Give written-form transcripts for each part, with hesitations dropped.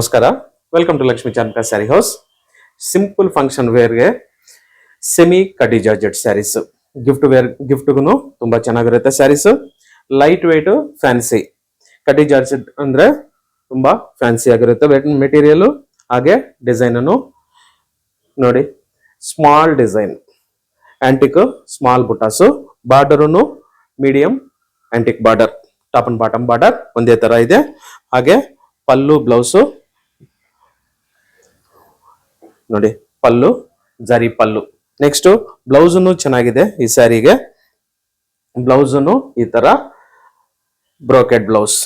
ನಮಸ್ಕಾರ, welcome to Lakshmi ಚಾನ್ಕ sari house. Simple function ವೇರ್ಗೆ ಸೆಮಿ ಕಡಿ ಜಾರ್ಜೆಟ್ ಸ್ಯಾರೀಸ್, ಗಿಫ್ಟ್ಗೂ ತುಂಬಾ ಚೆನ್ನಾಗಿರುತ್ತೆ saris. Light weight fancy kadi georgette ಅಂದ್ರೆ ತುಂಬಾ ಫ್ಯಾನ್ಸಿ ಆಗಿರುತ್ತೆ ಮೆಟೀರಿಯಲ್. ಹಾಗೆ ಡಿಸೈನ್ ಅನ್ನು ನೋಡಿ, ಸ್ಮಾಲ್ ಡಿಸೈನ್ ಆಂಟಿಕ್ ಸ್ಮಾಲ್ ಬುಟಾಸು, border medium antique border, top and bottom border ಒಂದೇ ತರ ಇದೆ. ಹಾಗೆ ಪಲ್ಲು ಬ್ಲೌಸು ನೋಡಿ, ಪಲ್ಲು ಜರಿ ಪಲ್ಲು. ನೆಕ್ಸ್ಟ್ ಬ್ಲೌಸ್ ಚೆನ್ನಾಗಿದೆ ಈ ಸ್ಯಾರಿಗೆ. ಬ್ಲೌಸ್ ಈ ತರ ಬ್ರೋಕೆಡ್ ಬ್ಲೌಸ್,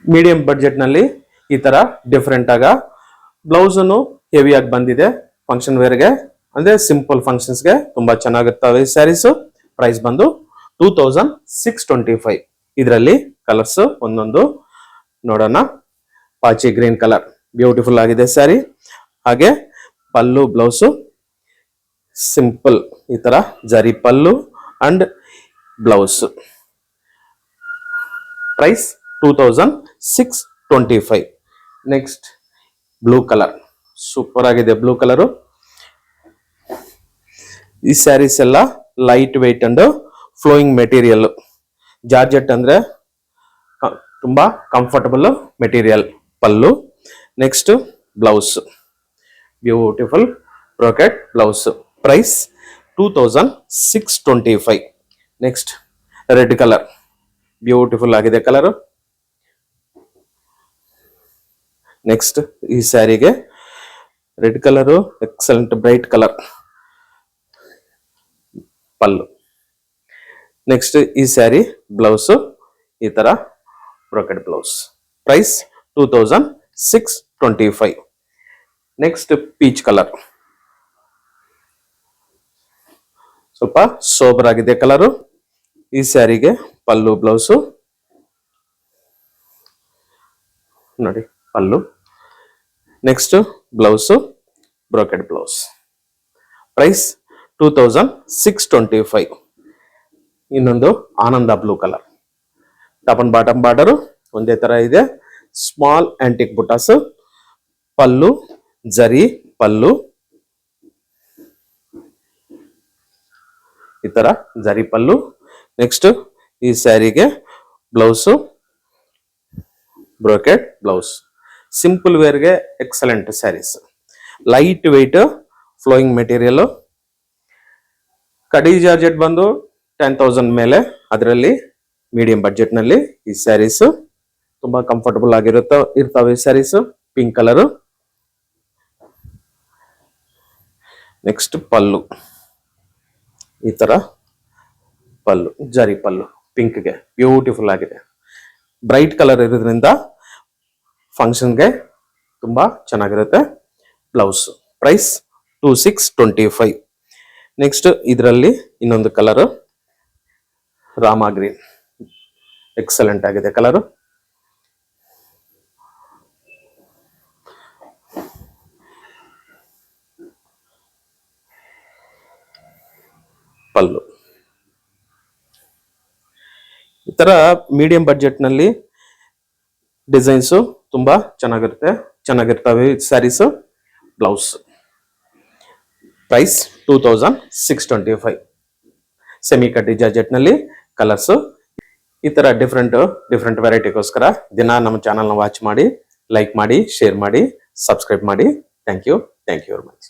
ಮೀಡಿಯಂ ಬಡ್ಜೆಟ್ ನಲ್ಲಿ ಈ ತರ ಡಿಫ್ರೆಂಟ್ ಆಗ ಬ್ಲೌಸ್ ಹೆವಿ ಆಗಿ ಬಂದಿದೆ. ಫಂಕ್ಷನ್ ವೇರ್ಗೆ ಅಂದ್ರೆ ಸಿಂಪಲ್ ಫಂಕ್ಷನ್ಸ್ಗೆ ತುಂಬಾ ಚೆನ್ನಾಗಿರ್ತವೆ ಈ ಸ್ಯಾರೀಸ್. ಪ್ರೈಸ್ ಬಂದು 2625. ಇದರಲ್ಲಿ ಕಲರ್ಸ್ ಒಂದೊಂದು ನೋಡೋಣ. ಪಾಚಿ ಗ್ರೀನ್ ಕಲರ್ ಬ್ಯೂಟಿಫುಲ್ ಆಗಿದೆ ಸ್ಯಾರಿ. ಹಾಗೆ ಪಲ್ಲು ಬ್ಲೌಸು ಸಿಂಪಲ್ ಈ ತರ zari pallu and blouse. Price 2625. Next blue colour, super ಆಗಿದೆ ಬ್ಲೂ ಕಲರು. ಈ ಸ್ಯಾರೀಸ್ ಎಲ್ಲ light weight and flowing material. Georgette ಅಂದ್ರೆ ತುಂಬಾ comfortable material. Pallu, next blouse, beautiful brocade blouse. Price 2625. Next red colour, beautiful ಆಗಿದೆ ಕಲರ್. ನೆಕ್ಸ್ಟ್ ಈ ಸ್ಯಾರಿಗೆ red colour excellent bright colour. Pallu, next ಈ sari blouse ಈ ತರ brocade blouse. Price 2625. Next peach colour, ಸ್ವಲ್ಪ sober ಆಗಿದೆ ಕಲರು. ಈ ಸ್ಯಾರಿಗೆ ಪಲ್ಲು ಬ್ಲೌಸು ನೋಡಿ, pallu, next blouse brocade blouse. Price 2625. ಇನ್ನೊಂದು ಆನಂದ blue colour, top and bottom border ಒಂದೇ ತರ ಇದೆ. ಸ್ಮಾಲ್ ಆಂಟಿಕ್ ಬುಟಾಸ್, ಪಲ್ಲು ಜರಿ ಪಲ್ಲು, ಈ ತರ ಜರಿ ಪಲ್ಲು. ನೆಕ್ಸ್ಟ್ ಈ ಸ್ಯಾರಿಗೆ ಬ್ಲೌಸು ಬ್ರೋಕೆಡ್ ಬ್ಲೌಸ್. ಸಿಂಪಲ್ ವೇರ್ಗೆ excellent saris. Light weight flowing material. Kadi georgette ಬಂದು 10,000 ಮೇಲೆ, ಅದರಲ್ಲಿ ಮೀಡಿಯಂ ಬಡ್ಜೆಟ್ ನಲ್ಲಿ ಈ ಸ್ಯಾರೀಸ್ ತುಂಬಾ ಕಂಫರ್ಟಬಲ್ ಇರ್ತಾವೆ ಈ saris. Pink colour. Next pallu, ಈ ತರ ಪಲ್ಲು ಜರಿ ಪಲ್ಲು ಪಿಂಕ್ಗೆ ಬ್ಯೂಟಿಫುಲ್ ಆಗಿದೆ. ಬ್ರೈಟ್ ಕಲರ್ ಇರೋದ್ರಿಂದ ಫಂಕ್ಷನ್ಗೆ ತುಂಬಾ ಚೆನ್ನಾಗಿರುತ್ತೆ ಬ್ಲೌಸ್. ಪ್ರೈಸ್ 2625. ನೆಕ್ಸ್ಟ್ ಇದರಲ್ಲಿ ಇನ್ನೊಂದು ಕಲರ್ ರಾಮಾ ಗ್ರೀನ್, ಎಕ್ಸಲೆಂಟ್ ಆಗಿದೆ ಕಲರ್. ಪಲ್ಲು ಈ ತರ ಮೀಡಿಯಂ ಬಡ್ಜೆಟ್ ನಲ್ಲಿ ಡಿಸೈನ್ಸ್ ತುಂಬಾ ಚೆನ್ನಾಗಿರ್ತವೆ saris. Blouse price 2625. Semi kadi georgette ನಲ್ಲಿ ಕಲರ್ಸ್. ಈ ತರ ಡಿಫ್ರೆಂಟ್ ವೆರೈಟಿಗೋಸ್ಕರ ದಿನ ನಮ್ಮ ಚಾನಲ್ನ ವಾಚ್ ಮಾಡಿ, ಲೈಕ್ ಮಾಡಿ, ಶೇರ್ ಮಾಡಿ, ಸಬ್ಸ್ಕ್ರೈಬ್ ಮಾಡಿ. Thank you very much.